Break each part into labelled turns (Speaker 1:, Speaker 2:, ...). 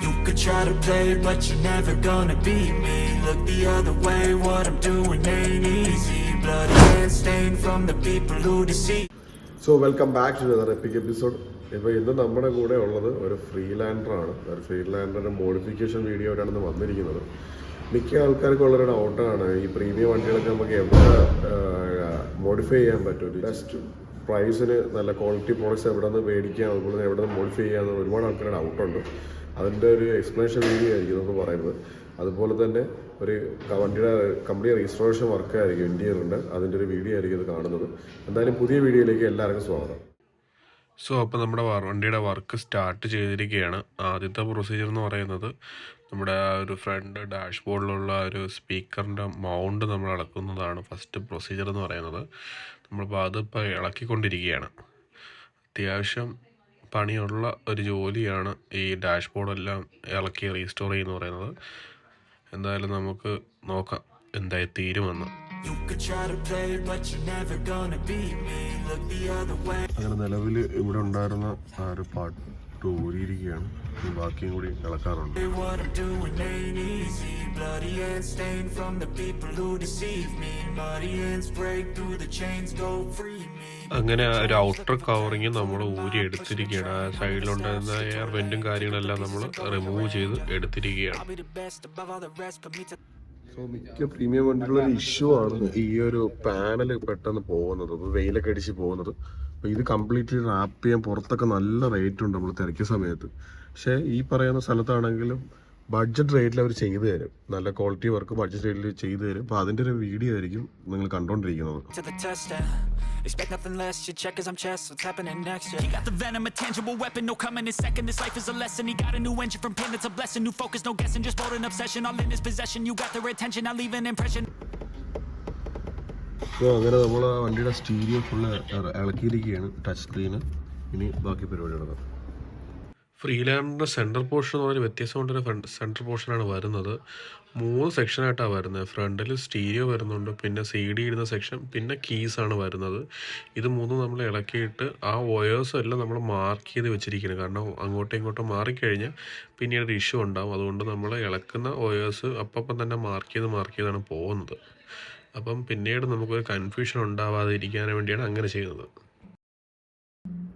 Speaker 1: You could try to play, but you're never gonna beat me. Look the other way, what I'm doing ain't easy. Bloody hands stained from the people who deceive.
Speaker 2: So welcome back to another epic episode. ഇപ്പോൾ ഇന്ന് നമ്മുടെ കൂടെ ഉള്ളത് ഒരു ഫ്രീലാൻഡറാണ്. ഒരു ഫ്രീലാൻഡറിൻ്റെ modification video ആയിട്ടാണ് വന്നിരിക്കുന്നത്. മിക്ക ആൾക്കാർക്കും ഉള്ളൊരു ഡൗട്ടാണ്, ഈ പ്രീമിയം വണ്ടികളൊക്കെ നമുക്ക് എവിടെ മോഡിഫൈ ചെയ്യാൻ പറ്റും, ബെസ്റ്റ് പ്രൈസിന് നല്ല ക്വാളിറ്റി പ്രോഡക്റ്റ്സ് എവിടെ നിന്ന് മേടിക്കാം, അതുപോലെ തന്നെ എവിടെ നിന്ന് മോഡിഫൈ ചെയ്യാമെന്ന് ഒരുപാട് ആൾക്കാരുടെ ഡൗട്ടുണ്ട്. അതിൻ്റെ ഒരു എക്സ്പ്ലനേഷൻ വീഡിയോ ആയിരിക്കും എന്ന് പറയുന്നത്. അതുപോലെ തന്നെ ഒരു വണ്ടിയുടെ കമ്പനി രജിസ്ട്രേഷൻ വർക്കായിരിക്കും ഇന്ത്യയിലുണ്ട്, അതിൻ്റെ ഒരു വീഡിയോ ആയിരിക്കും ഇത് കാണുന്നത്. എന്തായാലും പുതിയ വീഡിയോയിലേക്ക് എല്ലാവർക്കും സ്വാഗതം.
Speaker 3: അപ്പോൾ നമ്മുടെ വണ്ടിയുടെ വർക്ക് സ്റ്റാർട്ട് ചെയ്തിരിക്കുകയാണ്. ആദ്യത്തെ പ്രൊസീജിയർ എന്ന് പറയുന്നത് നമ്മുടെ ആ ഒരു ഫ്രണ്ട് ഡാഷ്ബോർഡിലുള്ള ഒരു സ്പീക്കറിൻ്റെ മൗണ്ട് നമ്മൾ ഇളക്കുന്നതാണ് ഫസ്റ്റ് പ്രൊസീജിയർ എന്ന് പറയുന്നത്. നമ്മളിപ്പോൾ അതിപ്പോൾ ഇളക്കിക്കൊണ്ടിരിക്കുകയാണ്. അത്യാവശ്യം പണിയുള്ള ഒരു ജോലിയാണ് ഈ ഡാഷ്ബോർഡെല്ലാം ഇളക്കി റീസ്റ്റോർ ചെയ്യുമെന്ന് പറയുന്നത്. എന്തായാലും നമുക്ക് നോക്കാം എന്തായി തീരുമെന്ന്. അങ്ങനെ നിലവിൽ ഇവിടെ ഉണ്ടായിരുന്ന ആ ഒരു പാട്ട് ഊരിയിരിക്കുകയാണ്. ബാക്കിയും കൂടി ഇളക്കാറുണ്ട്. അങ്ങനെ ഒരു ഔട്ടർ കവറിങ് നമ്മൾ ഊരി എടുത്തിരിക്കുകയാണ്. ആ സൈഡിലുണ്ടായിരുന്ന എയർ വെന്റും കാര്യങ്ങളെല്ലാം നമ്മൾ റിമൂവ് ചെയ്ത് എടുത്തിരിക്കുകയാണ്.
Speaker 2: സോ മിക്ക പ്രീമിയം വണ്ടികളൊരു ഇഷ്യൂ ആണ് ഈ ഒരു പാനൽ പെട്ടെന്ന് പോകുന്നത്, വെയിലൊക്കെ അടിച്ച് പോകുന്നത്. അപ്പോൾ ഇത് കംപ്ലീറ്റ്ലി റാപ്പ് ചെയ്യാൻ പുറത്തൊക്കെ നല്ല റേറ്റ് ഉണ്ട് നമ്മൾ തിരക്കിയ സമയത്ത്. പക്ഷേ ഈ പറയുന്ന സ്ഥലത്താണെങ്കിലും ബഡ്ജറ്റ് റേറ്റിൽ അവർ ചെയ്തു തരും, നല്ല ക്വാളിറ്റി വർക്ക് ബഡ്ജറ്റ് റേറ്റിൽ ചെയ്തു തരും. അപ്പോൾ അതിൻ്റെ ഒരു വീഡിയോ ആയിരിക്കും നിങ്ങൾ കണ്ടുകൊണ്ടിരിക്കുന്നത്.
Speaker 1: Expect nothing less, your check as I'm chess, what's happening next, yeah. He got the venom, a tangible weapon, no coming in second. This life is a lesson, he got a new engine from pain, it's a blessing. New focus, no guessing, just bold an obsession. All in his possession, you got their attention, I'll leave an impression.
Speaker 2: അപ്പോൾ അങ്ങനെ നമ്മൾ ആ വണ്ടിയുടെ stereo full ഇളക്കിയിരിക്കുകയാണ്, touch screen. ഇനി ബാക്കി പരിപാടി നടക്കാം.
Speaker 3: ഫ്രീലാൻഡിൻ്റെ centre portion എന്ന് പറഞ്ഞാൽ വ്യത്യസ്തം കൊണ്ടൊരു സെൻറ്റർ പോർഷനാണ് വരുന്നത്. 3 സെക്ഷനായിട്ടാണ് വരുന്നത്. ഫ്രണ്ടിൽ സ്റ്റീരിയോ വരുന്നുണ്ട്, പിന്നെ CD ഇടുന്ന സെക്ഷൻ, പിന്നെ കീസാണ് വരുന്നത്. ഇത് മൂന്നും നമ്മൾ ഇളക്കിയിട്ട് ആ വയേഴ്സും എല്ലാം നമ്മൾ മാർക്ക് ചെയ്ത് വെച്ചിരിക്കുകയാണ്. കാരണം അങ്ങോട്ടും ഇങ്ങോട്ടും മാറിക്കഴിഞ്ഞാൽ പിന്നീട് ഒരു ഇഷ്യൂ ഉണ്ടാവും. അതുകൊണ്ട് നമ്മൾ ഇളക്കുന്ന വയേഴ്സ് അപ്പം തന്നെ മാർക്ക് ചെയ്താണ് പോകുന്നത്. അപ്പം പിന്നീട് നമുക്കൊരു കൺഫ്യൂഷൻ ഉണ്ടാവാതിരിക്കാൻ വേണ്ടിയാണ് അങ്ങനെ ചെയ്യുന്നത്.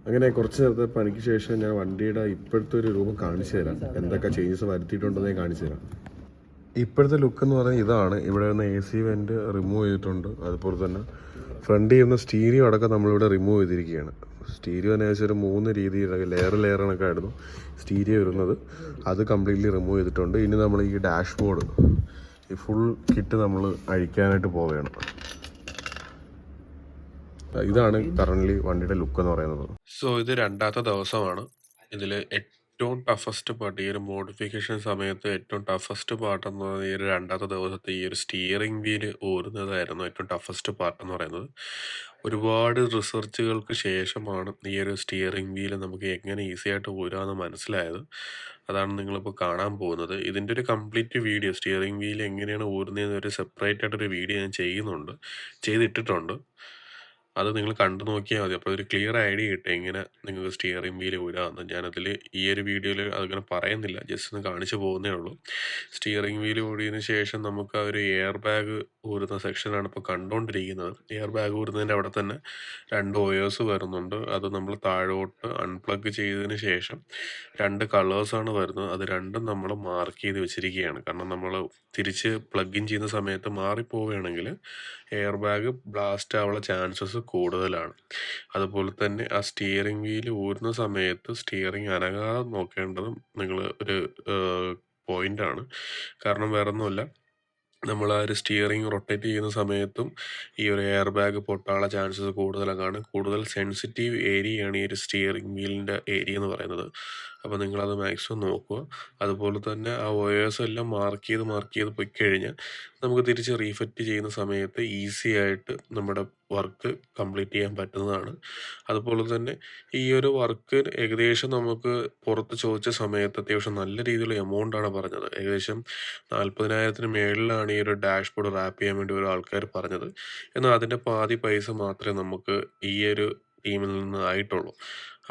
Speaker 2: അങ്ങനെ കുറച്ച് നേരത്തെ പണിക്ക് ശേഷം ഞാൻ വണ്ടിയുടെ ഇപ്പോഴത്തെ ഒരു രൂപം കാണിച്ചു തരാം, എന്തൊക്കെ ചേഞ്ചസ് വരുത്തിയിട്ടുണ്ടെന്ന് ഞാൻ കാണിച്ചു തരാം. ഇപ്പോഴത്തെ ലുക്ക് എന്ന് പറഞ്ഞാൽ ഇതാണ്. ഇവിടെ നിന്ന് AC വെൻറ്റ് റിമൂവ് ചെയ്തിട്ടുണ്ട്. അതുപോലെ തന്നെ ഫ്രണ്ടിൽ ഇരുന്ന സ്റ്റീരിയോ അടക്കം നമ്മളിവിടെ റിമൂവ് ചെയ്തിരിക്കുകയാണ്. സ്റ്റീരിയോ ഏകദേശം ഒരു 3 രീതിയിലൊക്കെ ലെയറൊക്കെ ആയിരുന്നു സ്റ്റീരിയോ വരുന്നത്. അത് കംപ്ലീറ്റ്ലി റിമൂവ് ചെയ്തിട്ടുണ്ട്. ഇനി നമ്മൾ ഈ ഡാഷ്ബോർഡ് ഈ ഫുൾ കിറ്റ് നമ്മൾ അഴിക്കാനായിട്ട് പോവുകയാണ്. ഇതാണ് കറൻ്റ്ലി വണ്ടിയുടെ ലുക്ക് എന്ന് പറയുന്നത്.
Speaker 3: സോ ഇത് 2ാമത്തെ ദിവസമാണ്. ഇതിൽ ഏറ്റവും ടഫസ്റ്റ് പാർട്ട്, ഈ ഒരു മോഡിഫിക്കേഷൻ സമയത്ത് ഏറ്റവും ടഫസ്റ്റ് പാർട്ട് എന്ന് പറയുന്നത് ഈ ഒരു 2ാമത്തെ ദിവസത്തെ ഈ ഒരു സ്റ്റിയറിംഗ് വീല് ഊരുന്നതായിരുന്നു ഏറ്റവും ടഫസ്റ്റ് പാർട്ട് എന്ന് പറയുന്നത്. ഒരുപാട് റിസർച്ചുകൾക്ക് ശേഷമാണ് ഈ ഒരു സ്റ്റിയറിംഗ് വീല് നമുക്ക് എങ്ങനെ ഈസി ആയിട്ട് ഊരാമെന്ന് മനസ്സിലായത്. അതാണ് നിങ്ങളിപ്പോൾ കാണാൻ പോകുന്നത്. ഇതിൻ്റെ ഒരു കംപ്ലീറ്റ് വീഡിയോ, സ്റ്റിയറിംഗ് വീൽ എങ്ങനെയാണ് ഊരുന്നതെന്ന് ഒരു സെപ്പറേറ്റ് ആയിട്ടൊരു വീഡിയോ ഞാൻ ചെയ്തിട്ടിട്ടുണ്ട്. അത് നിങ്ങൾ കണ്ടു നോക്കിയാൽ മതി. അപ്പോൾ ഒരു ക്ലിയർ ഐഡിയ കിട്ടും എങ്ങനെ നിങ്ങൾക്ക് സ്റ്റിയറിംഗ് വീല് ഊരാമെന്ന്. ഞാനതിൽ ഈ ഒരു വീഡിയോയിൽ അതങ്ങനെ പറയുന്നില്ല, ജസ്റ്റ് ഒന്ന് കാണിച്ചു പോകുന്നേ ഉള്ളൂ. സ്റ്റിയറിംഗ് വീല് ഊരിയതിന് ശേഷം നമുക്ക് ആ ഒരു എയർ ബാഗ് ഊരുന്ന സെക്ഷനാണ് ഇപ്പോൾ കണ്ടുകൊണ്ടിരിക്കുന്നത്. എയർ ബാഗ് ഊരുന്നതിൻ്റെ അവിടെ തന്നെ 2 വയേഴ്സ് വരുന്നുണ്ട്. അത് നമ്മൾ താഴോട്ട് അൺപ്ലഗ് ചെയ്തതിന് ശേഷം 2 കളേഴ്സാണ് വരുന്നത്. അത് രണ്ടും നമ്മൾ മാർക്ക് ചെയ്ത് വെച്ചിരിക്കുകയാണ്. കാരണം നമ്മൾ തിരിച്ച് പ്ലഗ് ഇൻ ചെയ്യുന്ന സമയത്ത് മാറിപ്പോവുകയാണെങ്കിൽ എയർ ബാഗ് ബ്ലാസ്റ്റ് ആവാനുള്ള ചാൻസസ് കൂടുതലാണ്. അതുപോലെ തന്നെ ആ സ്റ്റിയറിംഗ് വീല് ഊരുന്ന സമയത്ത് സ്റ്റിയറിംഗ് അനങ്ങാതെ നോക്കേണ്ടതും നിങ്ങൾ ഒരു പോയിൻ്റാണ്. കാരണം വേറൊന്നുമല്ല, നമ്മൾ ആ ഒരു സ്റ്റിയറിംഗ് റൊട്ടേറ്റ് ചെയ്യുന്ന സമയത്തും ഈ ഒരു എയർ ബാഗ് പൊട്ടാനുള്ള ചാൻസസ് കൂടുതലാണ്. കൂടുതൽ സെൻസിറ്റീവ് ഏരിയയാണ് ഈ ഒരു സ്റ്റിയറിംഗ് വീലിൻ്റെ ഏരിയ എന്ന് പറയുന്നത്. അപ്പോൾ നിങ്ങളത് മാക്സിമം നോക്കുക. അതുപോലെ തന്നെ ആ വയേഴ്സ് എല്ലാം മാർക്ക് ചെയ്ത് പോയി കഴിഞ്ഞാൽ നമുക്ക് തിരിച്ച് റീഫെറ്റ് ചെയ്യുന്ന സമയത്ത് ഈസി ആയിട്ട് നമ്മുടെ വർക്ക് കംപ്ലീറ്റ് ചെയ്യാൻ പറ്റുന്നതാണ്. അതുപോലെ തന്നെ ഈ ഒരു വർക്ക് ഏകദേശം നമുക്ക് പുറത്ത് ചോദിച്ച സമയത്ത് അത്യാവശ്യം നല്ല രീതിയിലുള്ള എമൗണ്ടാണ് പറഞ്ഞത്. ഏകദേശം 40,000-ന് മേളിലാണ് ഈ ഒരു ഡാഷ്ബോർഡ് റാപ്പ് ചെയ്യാൻ വേണ്ടി ഒരു ആൾക്കാർ പറഞ്ഞത്. എന്നാൽ അതിൻ്റെ പാതി പൈസ മാത്രമേ നമുക്ക് ഈ ഒരു ടീമിൽ നിന്ന് ആയിട്ടുള്ളൂ.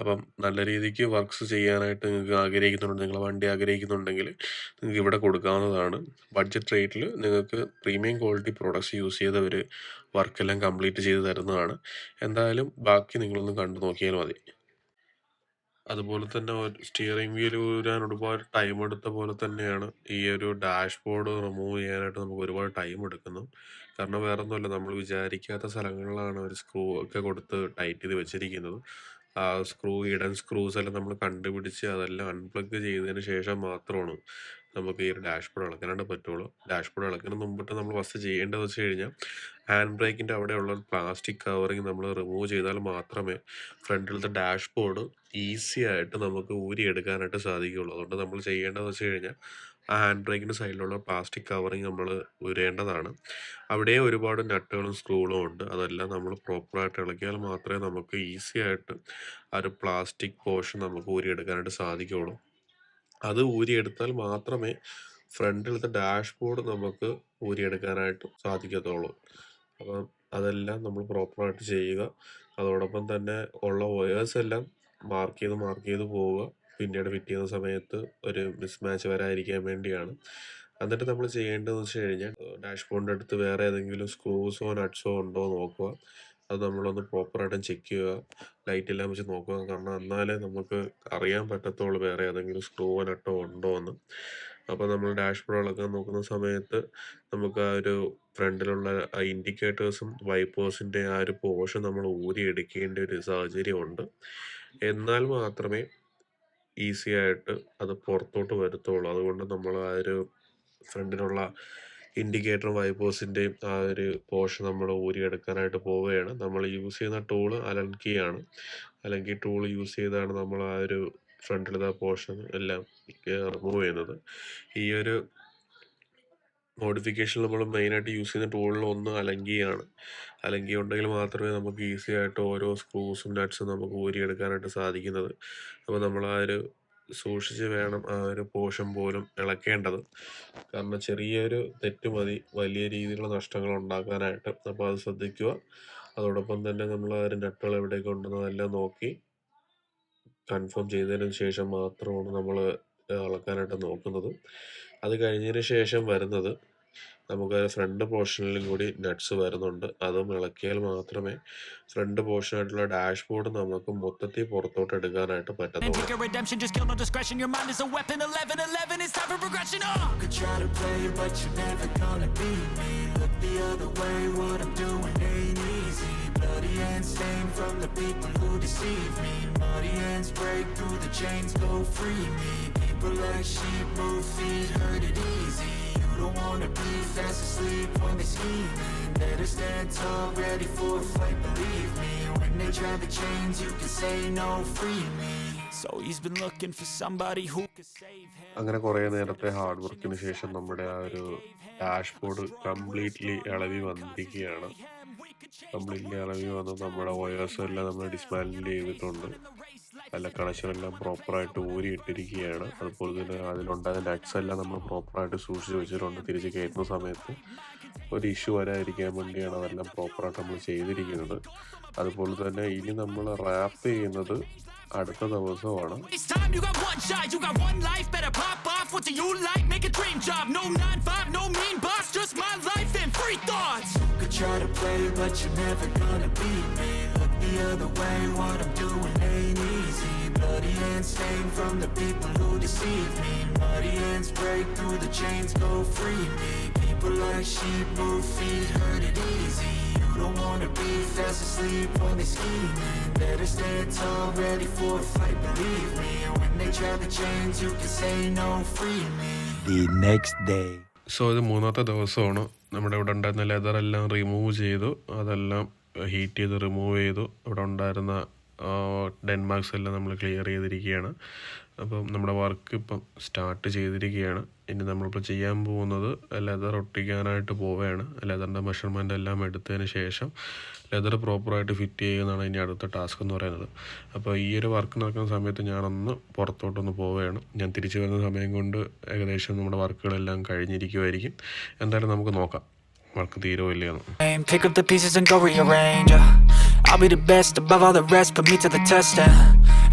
Speaker 3: അപ്പം നല്ല രീതിക്ക് വർക്ക്സ് ചെയ്യാനായിട്ട് നിങ്ങൾക്ക് ആഗ്രഹിക്കുന്നുണ്ടെങ്കിൽ, നിങ്ങളെ വണ്ടി ആഗ്രഹിക്കുന്നുണ്ടെങ്കിൽ നിങ്ങൾക്ക് ഇവിടെ കൊടുക്കാവുന്നതാണ്. ബഡ്ജറ്റ് റേറ്റിൽ നിങ്ങൾക്ക് പ്രീമിയം ക്വാളിറ്റി പ്രോഡക്ട്സ് യൂസ് ചെയ്ത് അവർ വർക്കെല്ലാം കംപ്ലീറ്റ് ചെയ്ത് തരുന്നതാണ്. എന്തായാലും ബാക്കി നിങ്ങളൊന്ന് കണ്ടു നോക്കിയാൽ മതി. അതുപോലെ തന്നെ സ്റ്റിയറിംഗ് വീൽ ഊരാൻ ഒരുപാട് ടൈം എടുത്ത പോലെ തന്നെയാണ് ഈ ഒരു ഡാഷ്ബോർഡ് റിമൂവ് ചെയ്യാനായിട്ട് നമുക്ക് ഒരുപാട് ടൈം എടുക്കുന്നു. കാരണം വേറെ ഒന്നുമല്ല, നമ്മൾ വിചാരിക്കാത്ത സ്ഥലങ്ങളിലാണ് ഒരു സ്ക്രൂ ഒക്കെ കൊടുത്ത് ടൈറ്റ് ചെയ്ത് വെച്ചിരിക്കുന്നത്. ആ ഹിഡൻ സ്ക്രൂസ് എല്ലാം നമ്മൾ കണ്ടുപിടിച്ച് അതെല്ലാം അൺപ്ലഗ് ചെയ്തതിന് ശേഷം മാത്രമാണ് നമുക്ക് ഈ ഒരു ഡാഷ്ബോർഡ് ഇളക്കാനായിട്ട് പറ്റുള്ളൂ. ഡാഷ്ബോർഡ് ഇളക്കുന്നതിന് മുമ്പിട്ട് നമ്മൾ ഫസ്റ്റ് ചെയ്യേണ്ടതെന്ന് വെച്ച് കഴിഞ്ഞാൽ ഹാൻഡ് ബ്രേക്കിൻ്റെ അവിടെയുള്ള പ്ലാസ്റ്റിക് കവറിങ് നമ്മൾ റിമൂവ് ചെയ്താൽ മാത്രമേ ഫ്രണ്ടിലത്തെ ഡാഷ്ബോർഡ് ഈസി ആയിട്ട് നമുക്ക് ഊരിയെടുക്കാനായിട്ട് സാധിക്കുകയുള്ളൂ. അതുകൊണ്ട് നമ്മൾ ചെയ്യേണ്ടതെന്ന് വെച്ച് കഴിഞ്ഞാൽ ആ ഹാൻഡ് ബ്രേക്കിൻ്റെ സൈഡിലുള്ള പ്ലാസ്റ്റിക് കവറിങ് നമ്മൾ ഊരേണ്ടതാണ്. അവിടെ ഒരുപാട് നട്ടുകളും സ്ക്രൂകളും ഉണ്ട്. അതെല്ലാം നമ്മൾ പ്രോപ്പറായിട്ട് ഇളക്കിയാൽ മാത്രമേ നമുക്ക് ഈസി ആയിട്ട് ആ ഒരു പ്ലാസ്റ്റിക് പോർഷൻ നമുക്ക് ഊരിയെടുക്കാനായിട്ട് സാധിക്കുകയുള്ളൂ. അത് ഊരിയെടുത്താൽ മാത്രമേ ഫ്രണ്ടിലത്തെ ഡാഷ്ബോർഡ് നമുക്ക് ഊരിയെടുക്കാനായിട്ട് സാധിക്കത്തുള്ളൂ. അപ്പം അതെല്ലാം നമ്മൾ പ്രോപ്പറായിട്ട് ചെയ്യുക. അതോടൊപ്പം തന്നെ ഉള്ള വയേഴ്സ് എല്ലാം മാർക്ക് ചെയ്ത് പോവുക. പിന്നീട് ഫിറ്റ് ചെയ്യുന്ന സമയത്ത് ഒരു മിസ്മാച്ച് വരാതിരിക്കാൻ വേണ്ടിയാണ്. എന്നിട്ട് നമ്മൾ ചെയ്യേണ്ടതെന്ന് വെച്ച് കഴിഞ്ഞാൽ ഡാഷ്ബോർഡിൻ്റെ അടുത്ത് വേറെ ഏതെങ്കിലും സ്ക്രൂസോ നട്ട്സോ ഉണ്ടോ നോക്കുക. അത് നമ്മളൊന്ന് പ്രോപ്പറായിട്ടും ചെക്ക് ചെയ്യുക. ലൈറ്റെല്ലാം വെച്ച് നോക്കുക. കാരണം എന്നാലേ നമുക്ക് അറിയാൻ പറ്റത്തുള്ളൂ വേറെ ഏതെങ്കിലും സ്ക്രൂവോ നട്ടോ ഉണ്ടോ എന്ന്. അപ്പോൾ നമ്മൾ ഡാഷ്ബോർഡ് ഇളക്കാൻ നോക്കുന്ന സമയത്ത് നമുക്ക് ആ ഒരു ഫ്രണ്ടിലുള്ള ആ ഇൻഡിക്കേറ്റേഴ്സും വൈപ്പേഴ്സിൻ്റെ ആ ഒരു പോർഷൻ നമ്മൾ ഊരിയെടുക്കേണ്ട ഒരു സാഹചര്യമുണ്ട്. എന്നാൽ മാത്രമേ ഈസി ആയിട്ട് അത് പുറത്തോട്ട് വരത്തുള്ളൂ. അതുകൊണ്ട് നമ്മൾ ആ ഒരു ഫ്രണ്ടിലുള്ള ഇൻഡിക്കേറ്ററും വൈപ്പേഴ്സിൻ്റെയും ആ ഒരു പോർഷൻ നമ്മൾ ഊരിയെടുക്കാനായിട്ട് പോവുകയാണ്. നമ്മൾ യൂസ് ചെയ്യുന്ന ടൂള് അലൻ കീ ആണ്. അലൻ കീ ടൂൾ യൂസ് ചെയ്താണ് നമ്മൾ ആ ഒരു ഫ്രണ്ടിലത്തെ പോർഷൻ എല്ലാം റിമൂവ് ചെയ്യുന്നത്. ഈ ഒരു മോഡിഫിക്കേഷനിൽ നമ്മൾ മെയിനായിട്ട് യൂസ് ചെയ്യുന്ന ടൂളിൽ ഒന്ന് അലൻ കീ ആണ്. അലൻ കീ ഉണ്ടെങ്കിൽ മാത്രമേ നമുക്ക് ഈസി ആയിട്ട് ഓരോ സ്ക്രൂസും നട്ട്സും നമുക്ക് ഊരിയെടുക്കാനായിട്ട് സാധിക്കുന്നത്. അപ്പോൾ നമ്മൾ ആ ഒരു സൂക്ഷിച്ച് വേണം ആ ഒരു പോർഷൻ പോലും ഇളക്കേണ്ടത്. കാരണം ചെറിയൊരു തെറ്റ് മതി വലിയ രീതിയിലുള്ള നഷ്ടങ്ങൾ ഉണ്ടാക്കാനായിട്ട്. അപ്പോൾ അത് ശ്രദ്ധിക്കുക. അതോടൊപ്പം തന്നെ നമ്മൾ ആ ഒരു നട്ടുകൾ എവിടെയൊക്കെ ഉണ്ടെന്ന് അതെല്ലാം നോക്കി കൺഫേം ചെയ്തതിന് ശേഷം മാത്രമാണ് നമ്മൾ ഇളക്കാനായിട്ട് നോക്കുന്നത്. അത് കഴിഞ്ഞതിന് ശേഷം വരുന്നത് നമുക്ക് ഫ്രണ്ട് പോർഷനിലും കൂടി നട്ട്സ് വരുന്നുണ്ട്. അതും ഇളക്കിയാൽ മാത്രമേ ഫ്രണ്ട് പോർഷനായിട്ടുള്ള ഡാഷ്ബോർഡ് നമുക്ക് മൊത്തത്തിൽ പുറത്തോട്ട് എടുക്കാനായിട്ട്
Speaker 1: And
Speaker 3: പറ്റത്തുള്ളൂ.
Speaker 1: take your redemption, just kill no discretion. Your mind is a weapon, 11-11, it's time for progression. You could try to play it, but you're never gonna beat me. Look the other way, what I'm doing ain't easy. Bloody hands stained from the people who deceive me. Muddy hands break through the chains, go free me. People like sheep move feet, hurt it easy. You don't wanna be fast asleep when they scheming. Better stand tall, ready for a fight, believe me. When they try to change, you can say no, free me. So he's been looking for somebody who could save him.
Speaker 3: അങ്ങനെ കുറേ നേരത്തെ hard വർക്കിന് ശേഷം നമ്മുടെ ആ ഒരു dashboard completely ഇളവി വന്നിരിക്കുകയാണ്. Completely ഇളവി വന്ന് നമ്മുടെ വയേഴ്സും എല്ലാം നമ്മൾ ഡിസ്മാൻഡിൽ ചെയ്തിട്ടുണ്ട്. എല്ലാ കണക്ഷനെല്ലാം പ്രോപ്പറായിട്ട് ഊരിയിട്ടിരിക്കുകയാണ്. അതുപോലെ തന്നെ അതിലുണ്ടായ നട്ട്സ് എല്ലാം നമ്മൾ പ്രോപ്പറായിട്ട് സൂക്ഷിച്ച് വെച്ചിട്ടുണ്ട്. തിരിച്ച് കയറ്റുന്ന സമയത്ത് ഒരു ഇഷ്യൂ വരാതിരിക്കാൻ വേണ്ടിയാണ് അതെല്ലാം പ്രോപ്പറായിട്ട് നമ്മൾ ചെയ്തിരിക്കുന്നത്. അതുപോലെ തന്നെ ഇനി നമ്മൾ റാപ്പ് ചെയ്യുന്നത് അടുത്ത ദിവസമാണ്.
Speaker 1: It's time, you got one shot, you got one life, better pop off. What do you like? Make a dream job. No 9-5, no mean boss, just my life and free thoughts. You could try to play, but you're never gonna beat me. Look the other way, what I'm doing ain't easy. Bloody hands stained from the people who deceive me. Muddy hands break through the chains, go free me. People like sheep move feet, hurt it easy. You don't wanna be fast asleep when they scheming. Better stand tall, ready for a fight, believe me. When they try to change, you can say no, free me.
Speaker 4: The next day.
Speaker 3: So ഇത് മൂന്നാമത്തെ ദിവസമാണ്. നമ്മുടെ ഇവിടെ ഉണ്ടായിരുന്ന ലെതറെല്ലാം remove ചെയ്തു. അതെല്ലാം heat ചെയ്ത് remove ചെയ്തു. ഇവിടെ ഉണ്ടായിരുന്ന ഡെൻമാർക്സ് എല്ലാം നമ്മൾ ക്ലിയർ ചെയ്തിരിക്കുകയാണ്. അപ്പം നമ്മുടെ വർക്ക് ഇപ്പം സ്റ്റാർട്ട് ചെയ്തിരിക്കുകയാണ്. ഇനി നമ്മളിപ്പോൾ ചെയ്യാൻ പോകുന്നത് ലെതർ ഒട്ടിക്കാനായിട്ട് പോവുകയാണ്. ലെതറിൻ്റെ മെഷർമെൻ്റ് എല്ലാം എടുത്തതിന് ശേഷം ലെതർ പ്രോപ്പറായിട്ട് ഫിറ്റ് ചെയ്യുന്നതാണ് ഇനി അടുത്ത ടാസ്ക് എന്ന് പറയുന്നത്. അപ്പോൾ ഈ ഒരു വർക്ക് നടക്കുന്ന സമയത്ത് ഞാനൊന്ന് പുറത്തോട്ടൊന്ന് പോവുകയാണ്. ഞാൻ തിരിച്ചു വരുന്ന സമയം കൊണ്ട് ഏകദേശം നമ്മുടെ വർക്കുകളെല്ലാം കഴിഞ്ഞിരിക്കുമായിരിക്കും. എന്തായാലും നമുക്ക് നോക്കാം വർക്ക് തീരുമോ ഇല്ലയെന്ന്.
Speaker 1: Pick up the pieces and go rearrange. I'll be the best above all the rest, put me to the test,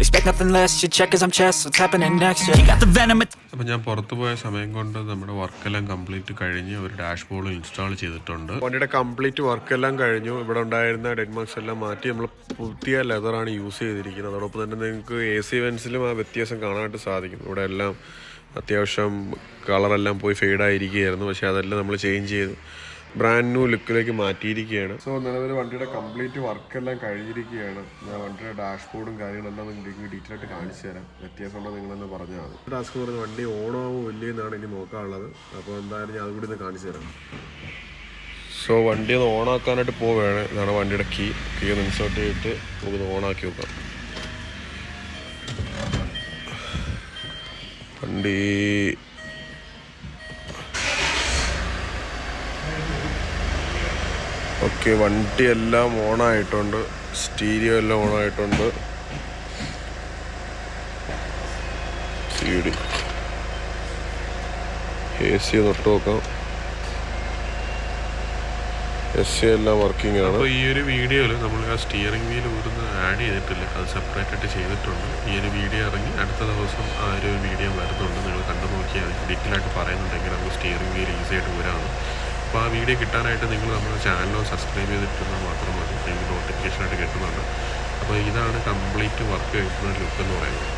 Speaker 1: expect nothing less, you check as I'm chess, what's happening next, He got the venom.
Speaker 3: അപ്പം ഞാൻ പുറത്ത് പോയ സമയം കൊണ്ട് നമ്മുടെ വർക്കെല്ലാം complete കഴിഞ്ഞ് ഒരു dashboard install ചെയ്തിട്ടുണ്ട്. വണ്ടിയുടെ കംപ്ലീറ്റ് വർക്കെല്ലാം കഴിഞ്ഞു. ഇവിടെ ഉണ്ടായിരുന്ന ഡെഡ്മാർക്സ് എല്ലാം മാറ്റി നമ്മൾ പുതിയ ലെതറാണ് യൂസ് ചെയ്തിരിക്കുന്നത്. അതോടൊപ്പം തന്നെ നിങ്ങൾക്ക് AC വെൻസിലും ആ വ്യത്യാസം കാണാനായിട്ട് സാധിക്കും. ഇവിടെ എല്ലാം അത്യാവശ്യം കളറെല്ലാം പോയി ഫെയ്ഡായിരിക്കുകയായിരുന്നു. പക്ഷേ അതെല്ലാം നമ്മൾ ചേഞ്ച് ചെയ്ത് ബ്രാൻഡ് ന്യൂ ലുക്കിലേക്ക് മാറ്റിയിരിക്കുകയാണ്. സോ നിലവിൽ വണ്ടിയുടെ കംപ്ലീറ്റ് വർക്കെല്ലാം കഴിഞ്ഞിരിക്കുകയാണ്. ഞാൻ വണ്ടിയുടെ ഡാഷ്ബോർഡും കാര്യങ്ങളെല്ലാം നിങ്ങൾക്ക് ഡീറ്റെയിൽ ആയിട്ട് കാണിച്ചു തരാം. വ്യത്യാസമുണ്ടോ നിങ്ങളെന്ന് പറഞ്ഞാൽ മതി. ടാസ്ക് പറഞ്ഞ വണ്ടി ഓണാവോ ഇല്ലയെന്നാണ് ഇനി നോക്കാനുള്ളത്. അപ്പോൾ എന്തായാലും ഞാൻ അതുകൂടി ഒന്ന് കാണിച്ചു തരാം. സോ വണ്ടി ഒന്ന് ഓണാക്കാനായിട്ട് പോവുകയാണ്. ഇതാണ് വണ്ടിയുടെ കീ ഒന്ന് ഇൻസേർട്ട് ചെയ്തിട്ട് നമുക്കൊന്ന് ഓണാക്കി നോക്കാം. വണ്ടി ഓക്കെ, വണ്ടി എല്ലാം ഓണായിട്ടുണ്ട്. സ്റ്റീരിയോ എല്ലാം ഓണായിട്ടുണ്ട്. AC തൊട്ട് നോക്കാം. AC എല്ലാം വർക്കിംഗ് ആണ്. അപ്പോൾ ഈ ഒരു വീഡിയോയിൽ നമ്മൾ ആ സ്റ്റിയറിംഗ് വീൽ ഊരുന്ന് ആഡ് ചെയ്തിട്ടില്ല, അത് സെപ്പറേറ്റ് ആയിട്ട് ചെയ്തിട്ടുണ്ട്. ഈ ഒരു വീഡിയോ ഇറങ്ങി അടുത്ത ദിവസം ആ ഒരു വീഡിയോ വരുന്നുണ്ട്. നിങ്ങൾ കണ്ടു നോക്കിയാൽ ഡീറ്റെയിൽ ആയിട്ട് പറയുന്നുണ്ടെങ്കിൽ നമുക്ക് സ്റ്റിയറിംഗ് വീൽ ഈസി ആയിട്ട് ഊരാണ്. അപ്പോൾ ആ വീഡിയോ കിട്ടാനായിട്ട് നിങ്ങൾ നമ്മുടെ ചാനൽ സബ്സ്ക്രൈബ് ചെയ്തിട്ടുണ്ടെങ്കിൽ മാത്രം മതി, നിങ്ങൾക്ക് നോട്ടിഫിക്കേഷനായിട്ട് കിട്ടുന്നുണ്ട്. അപ്പോൾ ഇതാണ് കംപ്ലീറ്റ് വർക്ക് കഴിക്കുന്ന ലുക്ക് എന്ന് പറയുന്നത്.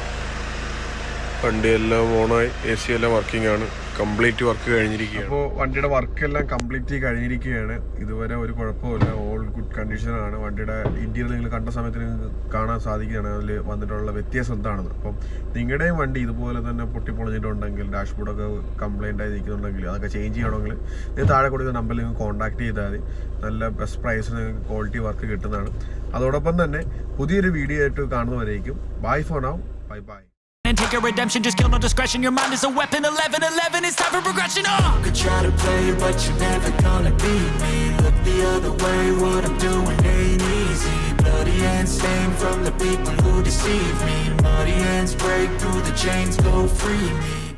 Speaker 3: വണ്ടി എല്ലാം ഓണായി, AC എല്ലാം വർക്കിംഗ് ആണ്, കംപ്ലീറ്റ് വർക്ക് കഴിഞ്ഞിരിക്കുകയാണ്. അപ്പോൾ വണ്ടിയുടെ വർക്കെല്ലാം കംപ്ലീറ്റ് കഴിഞ്ഞിരിക്കുകയാണ്. ഇതുവരെ ഒരു കുഴപ്പമില്ല, ഓൾ ഗുഡ് കണ്ടീഷനാണ്. വണ്ടിയുടെ ഇൻറ്റീരിയർ നിങ്ങൾ കണ്ട സമയത്ത് നിങ്ങൾക്ക് കാണാൻ സാധിക്കുകയാണ് അതിൽ വന്നിട്ടുള്ള വ്യത്യാസം എന്താണെന്ന്. അപ്പം നിങ്ങളുടെയും വണ്ടി ഇതുപോലെ തന്നെ പൊട്ടിപ്പൊളിഞ്ഞിട്ടുണ്ടെങ്കിൽ, ഡാഷ്ബോർഡൊക്കെ കംപ്ലൈൻ്റ് ആയി നിൽക്കുന്നുണ്ടെങ്കിൽ, അതൊക്കെ ചേഞ്ച് ചെയ്യണമെങ്കിൽ നിങ്ങൾ താഴെ കൊടുക്കുന്ന നമ്പറിൽ നിങ്ങൾ കോൺടാക്ട് ചെയ്താൽ മതി. നല്ല ബെസ്റ്റ് പ്രൈസിന് നിങ്ങൾക്ക് ക്വാളിറ്റി വർക്ക് കിട്ടുന്നതാണ്. അതോടൊപ്പം തന്നെ പുതിയൊരു വീഡിയോ ആയിട്ട് കാണുന്നവരേക്കും bye for now, bye bye.
Speaker 1: And take your redemption, just kill no discretion. Your mind is a weapon, 11-11, it's time for progression. Could try to play it, but you're never gonna beat me. Look the other way, what I'm doing ain't easy. Bloody hands stained from the people who deceive me. Muddy hands break through the chains, go free me.